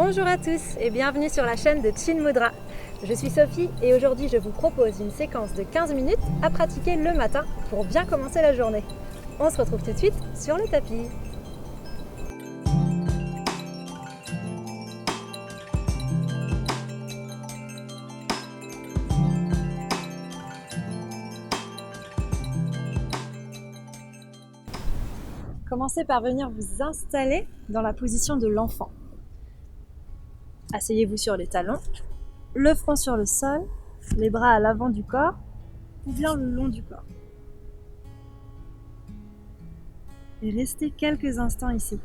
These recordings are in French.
Bonjour à tous et bienvenue sur la chaîne de Chin Mudra. Je suis Sophie et aujourd'hui je vous propose une séquence de 15 minutes à pratiquer le matin pour bien commencer la journée. On se retrouve tout de suite sur le tapis. Commencez par venir vous installer dans la position de l'enfant. Asseyez-vous sur les talons, le front sur le sol, les bras à l'avant du corps ou bien le long du corps. Et restez quelques instants ici.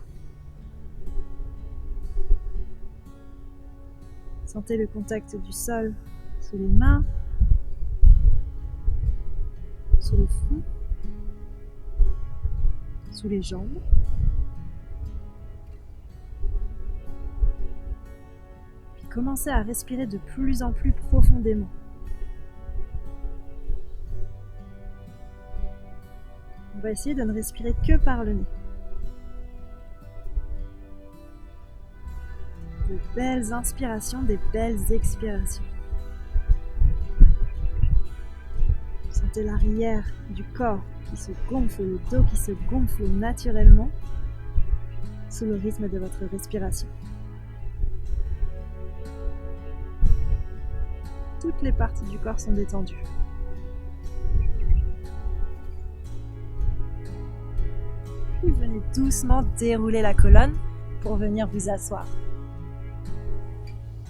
Sentez le contact du sol sous les mains, sous le front, sous les jambes. Puis commencez à respirer de plus en plus profondément. On va essayer de ne respirer que par le nez. De belles inspirations, des belles expirations. Sentez l'arrière du corps qui se gonfle, le dos qui se gonfle naturellement sous le rythme de votre respiration. Toutes les parties du corps sont détendues. Puis venez doucement dérouler la colonne pour venir vous asseoir.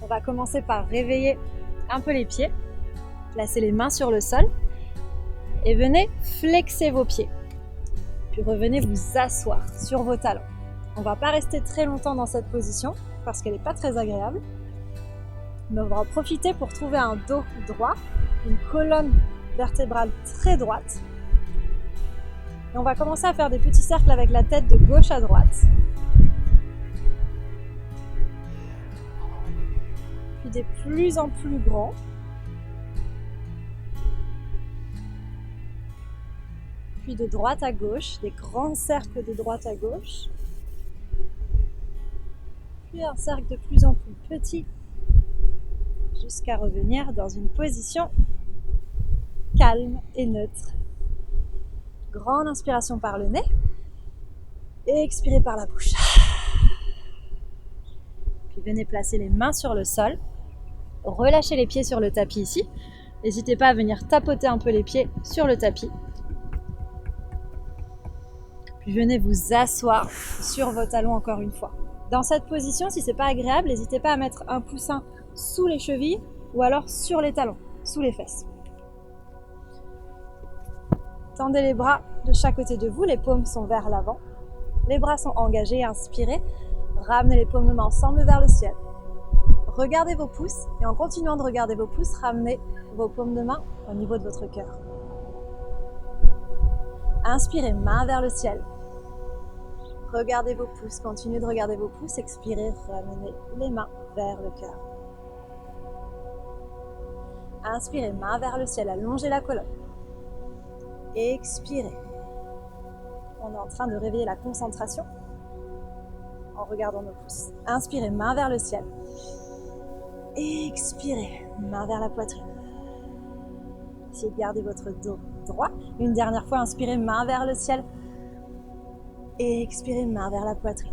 On va commencer par réveiller un peu les pieds, placez les mains sur le sol et venez flexer vos pieds. Puis revenez vous asseoir sur vos talons. On ne va pas rester très longtemps dans cette position parce qu'elle n'est pas très agréable. Mais on va en profiter pour trouver un dos droit, une colonne vertébrale très droite. Et on va commencer à faire des petits cercles avec la tête de gauche à droite. Puis des plus en plus grands. Puis de droite à gauche, des grands cercles de droite à gauche. Puis un cercle de plus en plus petit, jusqu'à revenir dans une position calme et neutre. Grande inspiration par le nez et expirez par la bouche. Puis venez placer les mains sur le sol, relâchez les pieds sur le tapis ici. N'hésitez pas à venir tapoter un peu les pieds sur le tapis. Puis venez vous asseoir sur vos talons encore une fois. Dans cette position, si ce n'est pas agréable, n'hésitez pas à mettre un coussin sous les chevilles ou alors sur les talons, sous les fesses. Tendez les bras de chaque côté de vous, les paumes sont vers l'avant. Les bras sont engagés, inspirez. Ramenez les paumes de main ensemble vers le ciel. Regardez vos pouces et en continuant de regarder vos pouces, ramenez vos paumes de main au niveau de votre cœur. Inspirez, main vers le ciel. Regardez vos pouces, continuez de regarder vos pouces, expirez, ramenez les mains vers le cœur. Inspirez, main vers le ciel, allongez la colonne. Expirez. On est en train de réveiller la concentration en regardant nos pouces. Inspirez, main vers le ciel. Expirez, main vers la poitrine. Essayez de garder votre dos droit. Une dernière fois, inspirez, main vers le ciel. Et expirez, main vers la poitrine.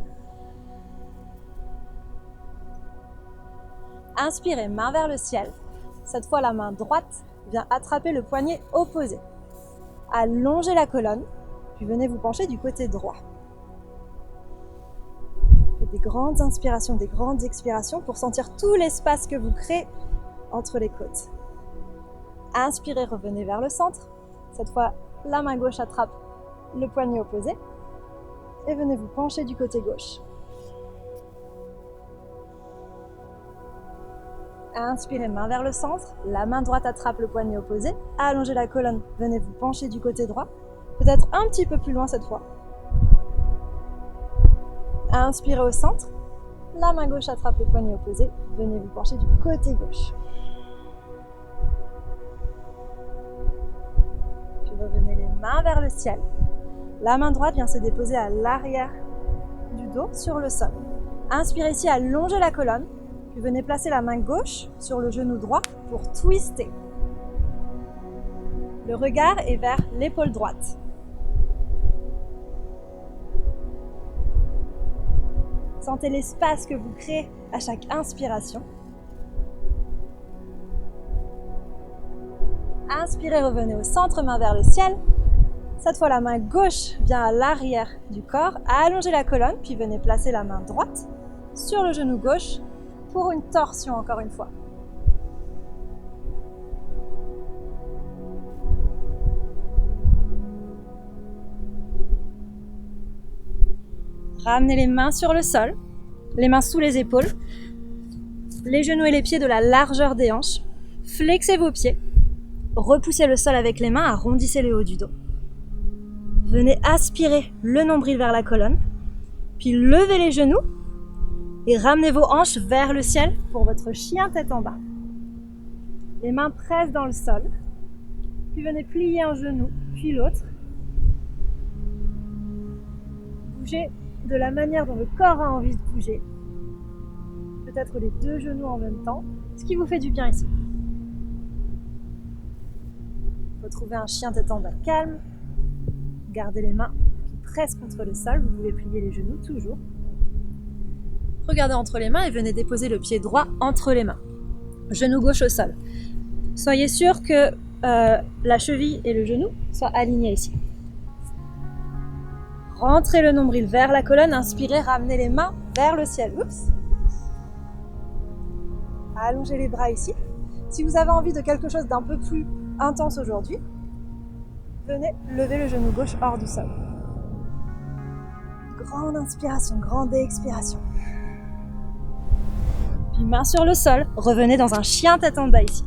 Inspirez, main vers le ciel. Cette fois, la main droite vient attraper le poignet opposé. Allongez la colonne, puis venez vous pencher du côté droit. Faites des grandes inspirations, des grandes expirations pour sentir tout l'espace que vous créez entre les côtes. Inspirez, revenez vers le centre. Cette fois, la main gauche attrape le poignet opposé. Et venez vous pencher du côté gauche. Inspirez, main vers le centre. La main droite attrape le poignet opposé. Allongez la colonne. Venez vous pencher du côté droit. Peut-être un petit peu plus loin cette fois. Inspirez au centre. La main gauche attrape le poignet opposé. Venez vous pencher du côté gauche. Puis revenez les mains vers le ciel. La main droite vient se déposer à l'arrière du dos sur le sol. Inspirez ici, allongez la colonne, puis venez placer la main gauche sur le genou droit pour twister. Le regard est vers l'épaule droite. Sentez l'espace que vous créez à chaque inspiration. Inspirez, revenez au centre, main vers le ciel. Cette fois, la main gauche vient à l'arrière du corps. Allongez la colonne, puis venez placer la main droite sur le genou gauche pour une torsion encore une fois. Ramenez les mains sur le sol, les mains sous les épaules, les genoux et les pieds de la largeur des hanches. Flexez vos pieds, repoussez le sol avec les mains, arrondissez le haut du dos. Venez aspirer le nombril vers la colonne, puis levez les genoux et ramenez vos hanches vers le ciel pour votre chien tête en bas. Les mains pressent dans le sol, puis venez plier un genou, puis l'autre. Bougez de la manière dont le corps a envie de bouger. Peut-être les deux genoux en même temps, ce qui vous fait du bien ici. Retrouvez un chien tête en bas calme. Gardez les mains qui pressent contre le sol. Vous pouvez plier les genoux toujours. Regardez entre les mains et venez déposer le pied droit entre les mains. Genou gauche au sol. Soyez sûr que la cheville et le genou soient alignés ici. Rentrez le nombril vers la colonne, inspirez, ramenez les mains vers le ciel. Oups. Allongez les bras ici. Si vous avez envie de quelque chose d'un peu plus intense aujourd'hui, venez lever le genou gauche hors du sol. Grande inspiration, grande expiration. Puis main sur le sol, revenez dans un chien tête en bas ici.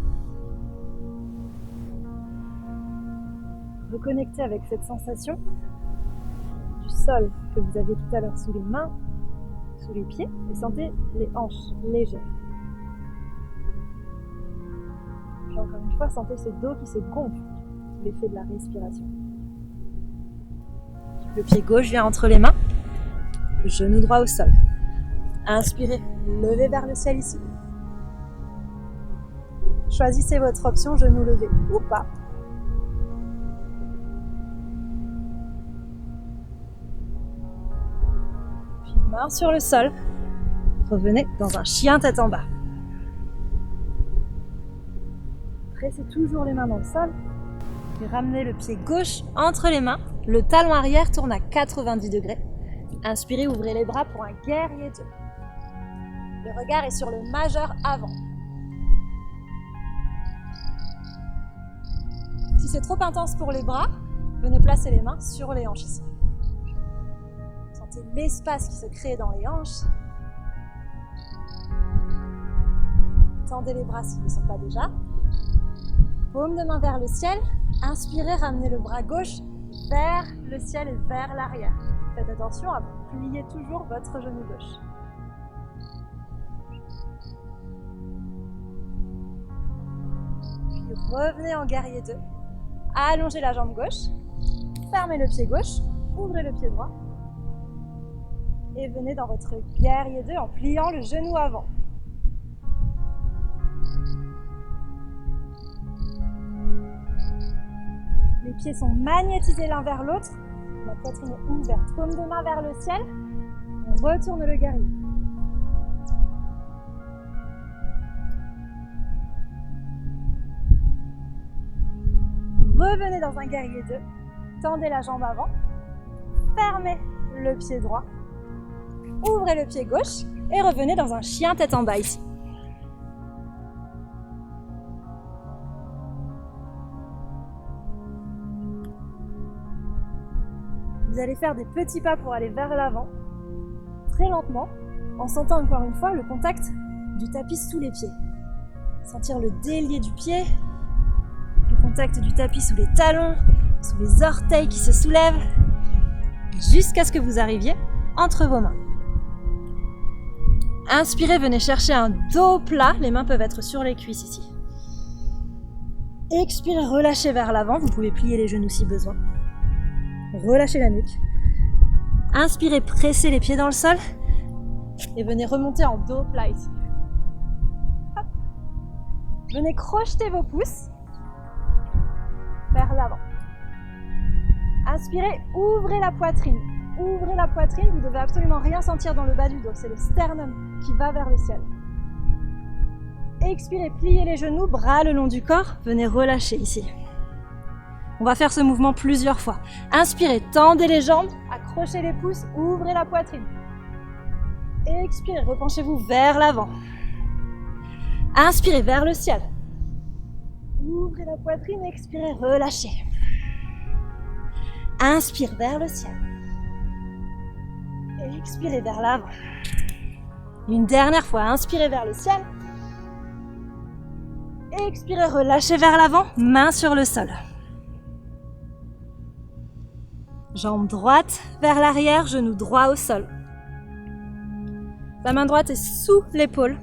Reconnectez avec cette sensation du sol que vous aviez tout à l'heure sous les mains, sous les pieds, et sentez les hanches légères. Puis encore une fois, sentez ce dos qui se gonfle sous l'effet de la respiration. Le pied gauche vient entre les mains, genou droit au sol. Inspirez, levez vers le ciel ici. Choisissez votre option, genou levé ou pas. Main sur le sol, revenez dans un chien tête en bas. Pressez toujours les mains dans le sol et ramenez le pied gauche entre les mains. Le talon arrière tourne à 90 degrés. Inspirez, ouvrez les bras pour un guerrier 2. Le regard est sur le majeur avant. Si c'est trop intense pour les bras, venez placer les mains sur les hanches ici. L'espace qui se crée dans les hanches. Tendez les bras s'ils ne sont pas déjà. Paume de main vers le ciel. Inspirez, ramenez le bras gauche vers le ciel et vers l'arrière. Faites attention à plier toujours votre genou gauche. Puis revenez en guerrier 2. Allongez la jambe gauche. Fermez le pied gauche. Ouvrez le pied droit. Et venez dans votre guerrier 2 en pliant le genou avant. Les pieds sont magnétisés l'un vers l'autre. La poitrine est ouverte. Paume de main vers le ciel. On retourne le guerrier. Revenez dans un guerrier 2. Tendez la jambe avant. Fermez le pied droit. Ouvrez le pied gauche et revenez dans un chien tête en bas ici. Vous allez faire des petits pas pour aller vers l'avant, très lentement, en sentant encore une fois le contact du tapis sous les pieds. Sentir le délié du pied, le contact du tapis sous les talons, sous les orteils qui se soulèvent, jusqu'à ce que vous arriviez entre vos mains. Inspirez, venez chercher un dos plat, les mains peuvent être sur les cuisses ici. Expirez, relâchez vers l'avant, vous pouvez plier les genoux si besoin. Relâchez la nuque. Inspirez, pressez les pieds dans le sol. Et venez remonter en dos plat ici. Hop. Venez crocheter vos pouces vers l'avant. Inspirez, ouvrez la poitrine. Ouvrez la poitrine, vous ne devez absolument rien sentir dans le bas du dos. C'est le sternum qui va vers le ciel. Expirez, pliez les genoux, bras le long du corps. Venez relâcher ici. On va faire ce mouvement plusieurs fois. Inspirez, tendez les jambes, accrochez les pouces, ouvrez la poitrine. Expirez, repenchez-vous vers l'avant. Inspirez vers le ciel. Ouvrez la poitrine, expirez, relâchez. Inspire vers le ciel. Expirez vers l'avant. Une dernière fois, inspirez vers le ciel. Expirez, relâchez vers l'avant, main sur le sol. Jambe droite vers l'arrière, genou droit au sol. La main droite est sous l'épaule.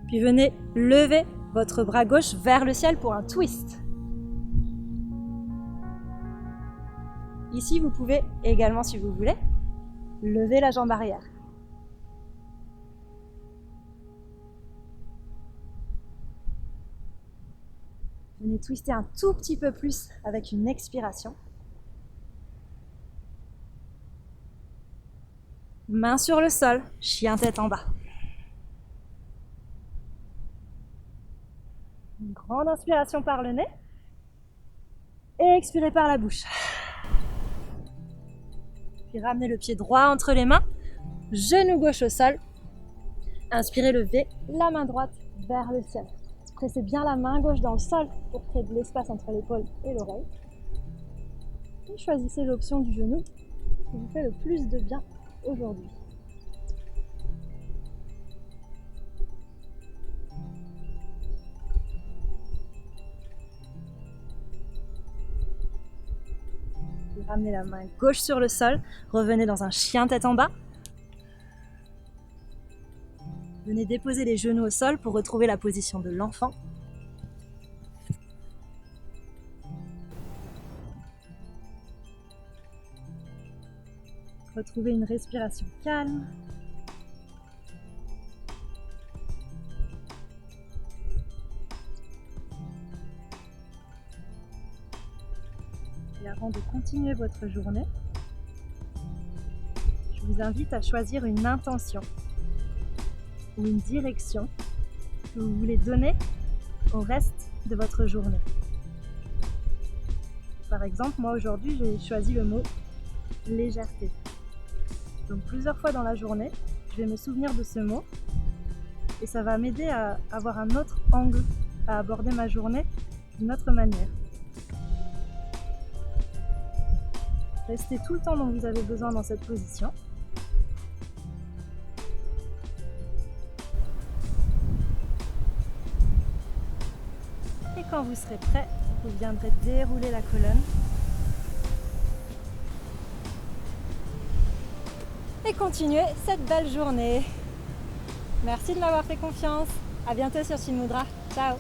Puis venez lever votre bras gauche vers le ciel pour un twist. Ici, vous pouvez également, si vous voulez, lever la jambe arrière. Venez twister un tout petit peu plus avec une expiration. Main sur le sol, chien tête en bas. Une grande inspiration par le nez. Et expirez par la bouche. Puis ramenez le pied droit entre les mains, genou gauche au sol. Inspirez, levez la main droite vers le ciel. Pressez bien la main gauche dans le sol pour créer de l'espace entre l'épaule et l'oreille. Et choisissez l'option du genou qui vous fait le plus de bien aujourd'hui. Ramenez la main gauche sur le sol, revenez dans un chien tête en bas. Venez déposer les genoux au sol pour retrouver la position de l'enfant. Retrouvez une respiration calme. Et avant de continuer votre journée, je vous invite à choisir une intention ou une direction que vous voulez donner au reste de votre journée. Par exemple, moi aujourd'hui, j'ai choisi le mot légèreté. Donc plusieurs fois dans la journée, je vais me souvenir de ce mot et ça va m'aider à avoir un autre angle, à aborder ma journée d'une autre manière. Restez tout le temps dont vous avez besoin dans cette position. Et quand vous serez prêt, vous viendrez dérouler la colonne. Et continuer cette belle journée. Merci de m'avoir fait confiance. À bientôt sur Chin Mudra. Ciao.